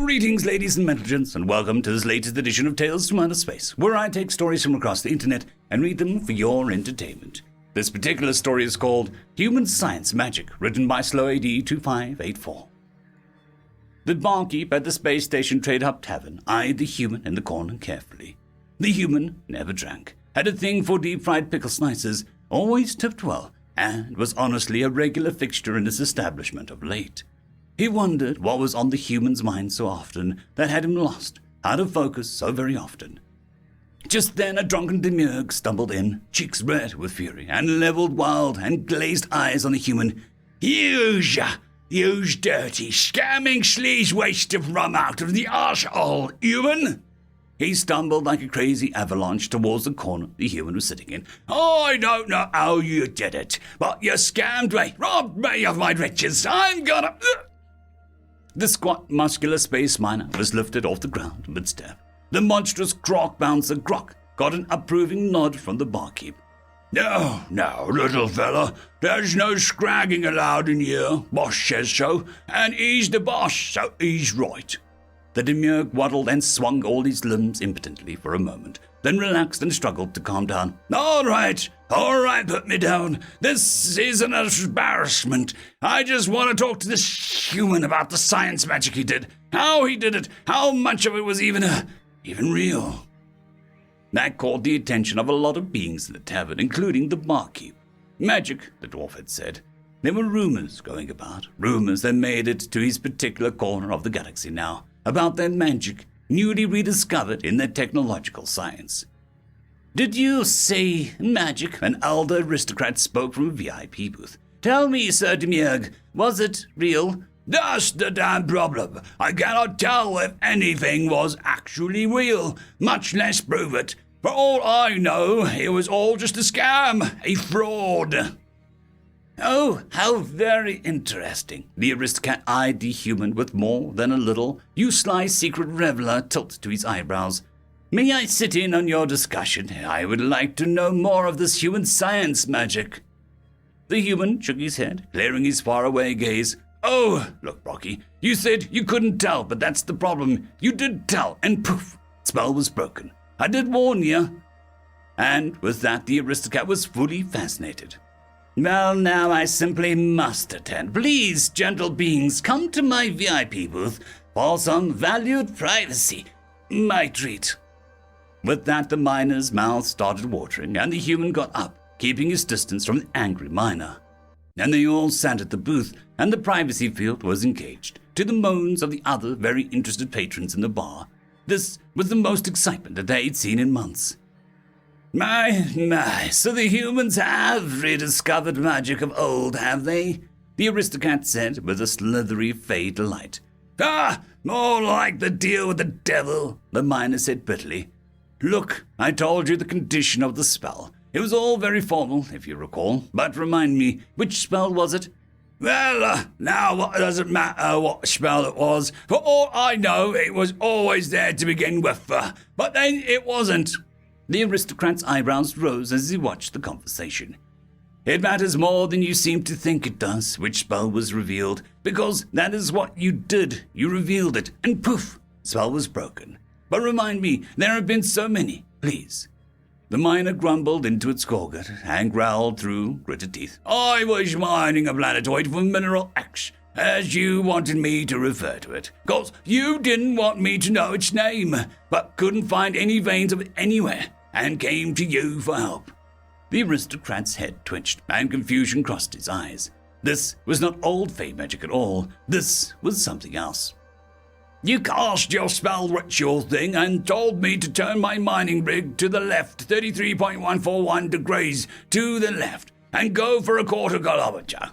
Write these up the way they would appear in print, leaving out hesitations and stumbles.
Greetings, ladies and gentlemen, and welcome to this latest edition of Tales from Outer Space, where I take stories from across the internet and read them for your entertainment. This particular story is called Human Science Magic, written by SlowAD 2584. The barkeep at the Space Station Trade Hub Tavern eyed the human in the corner carefully. The human never drank, had a thing for deep-fried pickle slices, always tipped well, and was honestly a regular fixture in his establishment of late. He wondered what was on the human's mind so often that had him lost, out of focus so very often. Just then a drunken demiurge stumbled in, cheeks red with fury, and leveled wild and glazed eyes on the human. You dirty, scamming sleaze waste of rum out of the arsehole, human! He stumbled like a crazy avalanche towards the corner the human was sitting in. I don't know how you did it, but you scammed me, robbed me of my riches. I'm gonna... The squat, muscular space miner was lifted off the ground mid-step. The monstrous croc bouncer Grok got an approving nod from the barkeep. No, little fella, there's no scragging allowed in here. Boss says so, and he's the boss, so he's right. The demiurge waddled and swung all his limbs impotently for a moment, then relaxed and struggled to calm down. All right, put me down. This is an embarrassment. I just want to talk to this human about the science magic he did, how he did it, how much of it was even real. That caught the attention of a lot of beings in the tavern, including the barkeep. Magic, the dwarf had said. There were rumors going about, rumors that made it to his particular corner of the galaxy now, about that magic, newly rediscovered in their technological science. Did you say magic? An elder aristocrat spoke from a VIP booth. Tell me, Sir Demiurge, was it real? That's the damn problem. I cannot tell if anything was actually real, much less prove it. For all I know, it was all just a scam, a fraud. Oh, how very interesting. The aristocrat eyed the human with more than a little, you sly secret reveler, tilt to his eyebrows. May I sit in on your discussion? I would like to know more of this human science magic. The human shook his head, clearing his faraway gaze. Oh, look, Rocky, you said you couldn't tell, but that's the problem. You did tell, and poof, spell was broken. I did warn you. And with that, the aristocrat was fully fascinated. Well, now I simply must attend. Please, gentle beings, come to my VIP booth for some valued privacy. My treat. With that, the miner's mouth started watering, and the human got up, keeping his distance from the angry miner. And they all sat at the booth, and the privacy field was engaged, to the moans of the other very interested patrons in the bar. This was the most excitement that they'd seen in months. My, so the humans have rediscovered magic of old, have they? The aristocrat said with a slithery fey delight. Ah, more like the deal with the devil, the miner said bitterly. Look, I told you the condition of the spell. It was all very formal, if you recall, but remind me, which spell was it? Well, now what does it matter what spell it was? For all I know, it was always there to begin with, but then it wasn't. The aristocrat's eyebrows rose as he watched the conversation. It matters more than you seem to think it does, which spell was revealed, because that is what you did. You revealed it, and poof, spell was broken. But remind me, there have been so many, please. The miner grumbled into its gorget and growled through gritted teeth. I was mining a planetoid for Mineral X, as you wanted me to refer to it, 'cause you didn't want me to know its name, but couldn't find any veins of it anywhere, and came to you for help. The aristocrat's head twitched, and confusion crossed his eyes. This was not old fey magic at all. This was something else. You cast your spell ritual thing and told me to turn my mining rig to the left 33.141 degrees to the left and go for a quarter kilometer.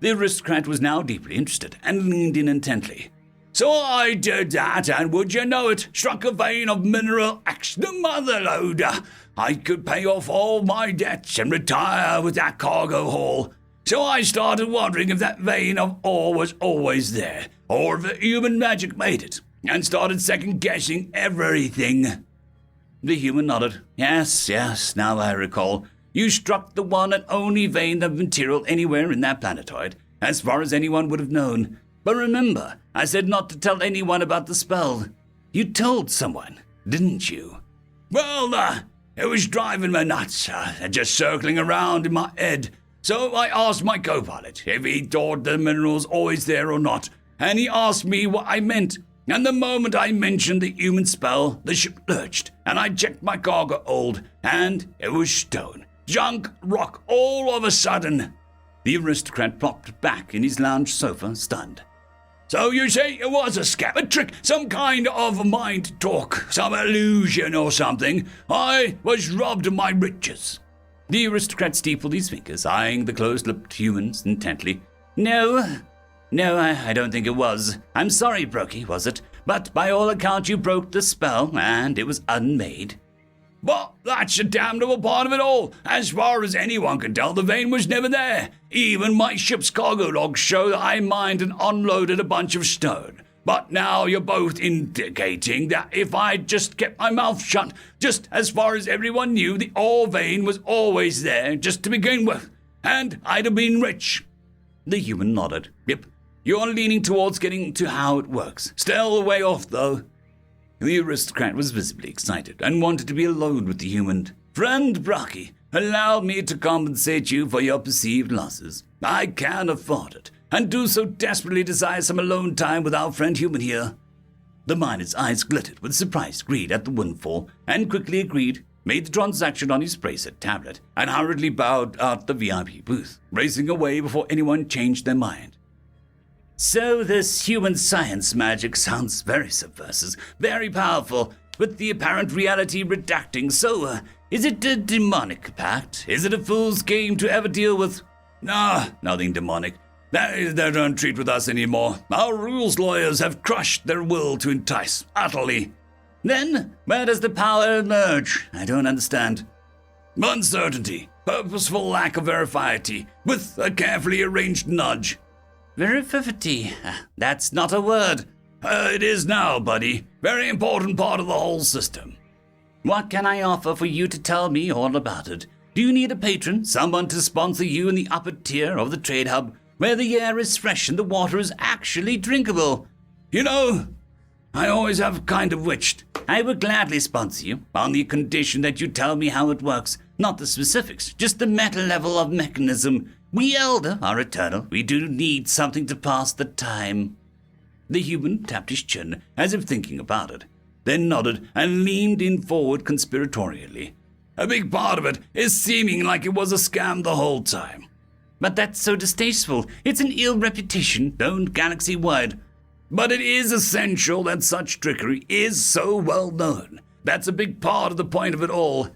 The aristocrat was now deeply interested and leaned in intently. So I did that, and would you know it, struck a vein of Mineral X, the mother loader. I could pay off all my debts and retire with that cargo haul. So I started wondering if that vein of ore was always there, or if human magic made it, and started second-guessing everything. The human nodded. Yes, now I recall. You struck the one and only vein of material anywhere in that planetoid, as far as anyone would have known. But remember, I said not to tell anyone about the spell. You told someone, didn't you? Well, it was driving me nuts, just circling around in my head. So I asked my co-pilot if he thought the mineral's always there or not, and he asked me what I meant. And the moment I mentioned the human spell, the ship lurched, and I checked my cargo hold, and it was stone. Junk rock all of a sudden. The aristocrat plopped back in his lounge sofa, stunned. So you say it was a scam, a trick, some kind of mind talk, some illusion or something. I was robbed of my riches. The aristocrat steepled his fingers, eyeing the close-lipped humans intently. No, I don't think it was. I'm sorry, Brokey, was it? But by all accounts you broke the spell, and it was unmade. But that's the damnable part of it all. As far as anyone can tell, the vein was never there. Even my ship's cargo logs show that I mined and unloaded a bunch of stone. But now you're both indicating that if I'd just kept my mouth shut, just as far as everyone knew, the ore vein was always there, just to begin with, and I'd have been rich. The human nodded. Yep, you're leaning towards getting to how it works. Still a way off, though. The aristocrat was visibly excited and wanted to be alone with the human. Friend Brocky, allow me to compensate you for your perceived losses. I can afford it, and do so desperately desire some alone time with our friend human here. The miner's eyes glittered with surprised greed at the windfall, and quickly agreed, made the transaction on his bracelet tablet, and hurriedly bowed out the VIP booth, racing away before anyone changed their mind. So this human science magic sounds very subversive, very powerful, with the apparent reality redacting. So, is it a demonic pact? Is it a fool's game to ever deal with? Nah, nothing demonic. They don't treat with us anymore. Our rules lawyers have crushed their will to entice, utterly. Then, where does the power emerge? I don't understand. Uncertainty, purposeful lack of verifiety, with a carefully arranged nudge. Verifity, that's not a word. It is now, buddy. Very important part of the whole system. What can I offer for you to tell me all about it? Do you need a patron, someone to sponsor you in the upper tier of the trade hub, where the air is fresh and the water is actually drinkable? You know, I always have kind of wished. I would gladly sponsor you, on the condition that you tell me how it works. Not the specifics, just the meta level of mechanism. We elder are eternal. We do need something to pass the time. The human tapped his chin, as if thinking about it, then nodded and leaned in forward conspiratorially. A big part of it is seeming like it was a scam the whole time. But that's so distasteful. It's an ill reputation, known galaxy-wide. But it is essential that such trickery is so well known. That's a big part of the point of it all.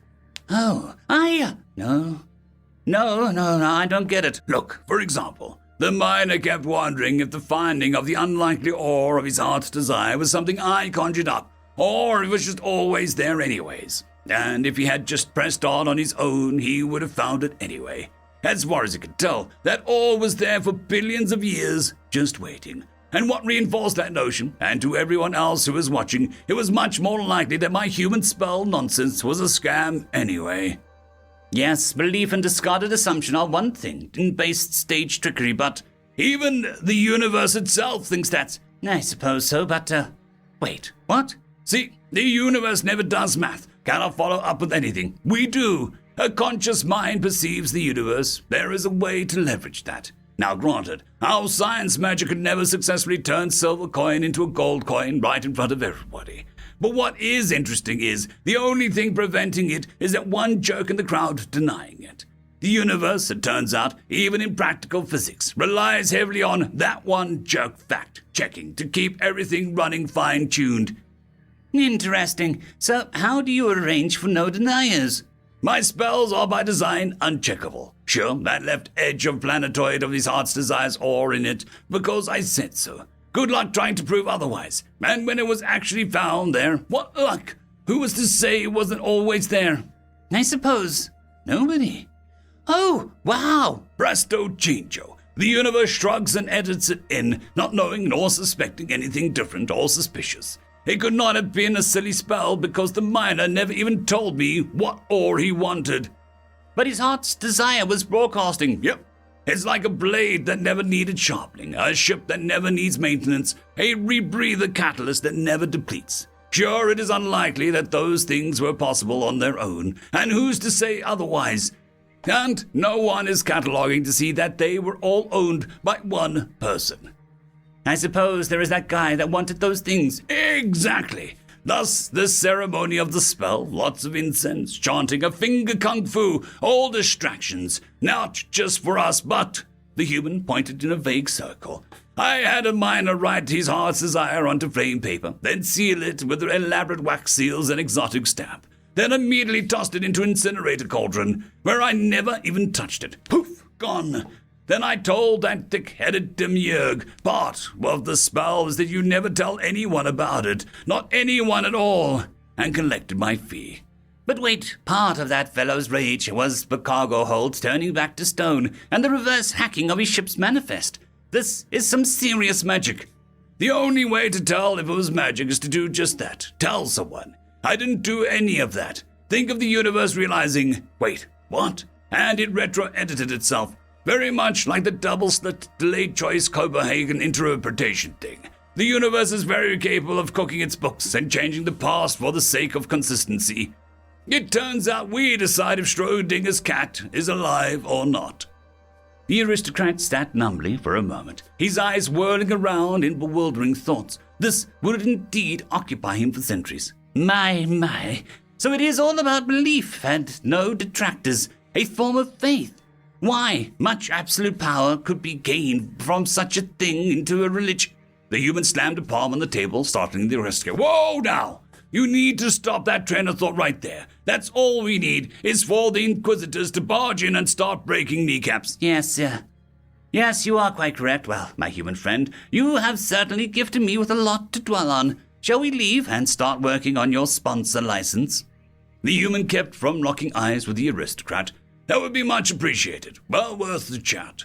Oh, No, I don't get it. Look, for example, the miner kept wondering if the finding of the unlikely ore of his heart's desire was something I conjured up, or if it was just always there anyways. And if he had just pressed on his own, he would have found it anyway. As far as he could tell, that ore was there for billions of years, just waiting. And what reinforced that notion, and to everyone else who was watching, it was much more likely that my human spell nonsense was a scam anyway. Yes, belief and discarded assumption are one thing in based stage trickery, but even the universe itself thinks that's... I suppose so, but, wait, what? See, the universe never does math, cannot follow up with anything. We do. A conscious mind perceives the universe. There is a way to leverage that. Now granted, our science magic could never successfully turn silver coin into a gold coin right in front of everybody. But what is interesting is the only thing preventing it is that one jerk in the crowd denying it. The universe, it turns out, even in practical physics, relies heavily on that one jerk fact-checking to keep everything running fine-tuned. Interesting. So how do you arrange for no deniers? My spells are by design uncheckable. Sure, that left edge of planetoid of his heart's desires ore in it because I said so. Good luck trying to prove otherwise. And when it was actually found there, what luck? Who was to say it wasn't always there? I suppose nobody. Oh, wow! Presto chango. The universe shrugs and edits it in, not knowing nor suspecting anything different or suspicious. It could not have been a silly spell because the miner never even told me what ore he wanted. But his heart's desire was broadcasting. Yep. It's like a blade that never needed sharpening, a ship that never needs maintenance, a rebreather catalyst that never depletes. Sure, it is unlikely that those things were possible on their own, and who's to say otherwise? And no one is cataloging to see that they were all owned by one person. I suppose there is that guy that wanted those things. Exactly. Thus, the ceremony of the spell, lots of incense, chanting of finger kung fu, all distractions, not just for us, but... The human pointed in a vague circle. I had a miner write his heart's desire onto flame paper, then seal it with elaborate wax seals and exotic stamp, then immediately tossed it into incinerator cauldron, where I never even touched it. Poof, gone. Then I told that thick-headed demiurge, part of the spell is that you never tell anyone about it, not anyone at all, and collected my fee. But wait, part of that fellow's rage was the cargo holds turning back to stone and the reverse hacking of his ship's manifest. This is some serious magic. The only way to tell if it was magic is to do just that. Tell someone. I didn't do any of that. Think of the universe realizing, wait, what? And it retro-edited itself. Very much like the double-slit delayed choice Copenhagen interpretation thing. The universe is very capable of cooking its books and changing the past for the sake of consistency. It turns out we decide if Schrodinger's cat is alive or not. The aristocrat sat numbly for a moment, his eyes whirling around in bewildering thoughts. This would indeed occupy him for centuries. My. So it is all about belief and no detractors, a form of faith. Why, much absolute power could be gained from such a thing into a religion. The human slammed a palm on the table, startling the aristocrat. Whoa, now! You need to stop that train of thought right there. That's all we need, is for the Inquisitors to barge in and start breaking kneecaps. Yes, you are quite correct. Well, my human friend, you have certainly gifted me with a lot to dwell on. Shall we leave and start working on your sponsor license? The human kept from locking eyes with the aristocrat. That would be much appreciated. Well worth the chat.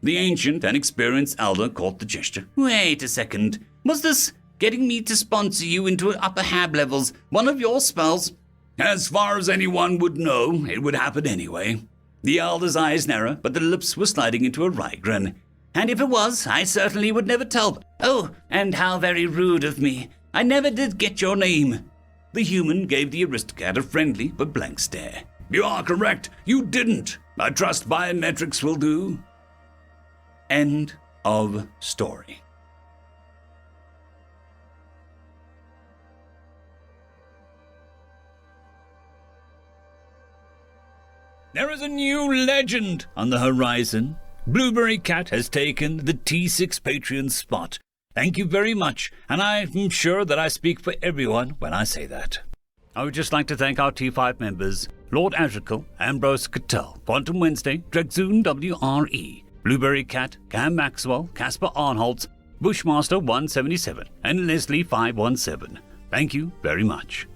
The ancient and experienced elder caught the gesture. Wait a second. Was this getting me to sponsor you into upper hab levels one of your spells? As far as anyone would know, it would happen anyway. The elder's eyes narrowed, but the lips were sliding into a wry grin. And if it was, I certainly would never tell. Oh, and how very rude of me. I never did get your name. The human gave the aristocrat a friendly but blank stare. You are correct. You didn't. I trust biometrics will do. End of story. There is a new legend on the horizon. Blueberry Cat has taken the T6 Patreon spot. Thank you very much, and I'm sure that I speak for everyone when I say that. I would just like to thank our T5 members, Lord Azrical, Ambrose Cattell, Quantum Wednesday, Drexoon WRE, Blueberry Cat, Cam Maxwell, Casper Arnholtz, Bushmaster 177, and Leslie 517. Thank you very much.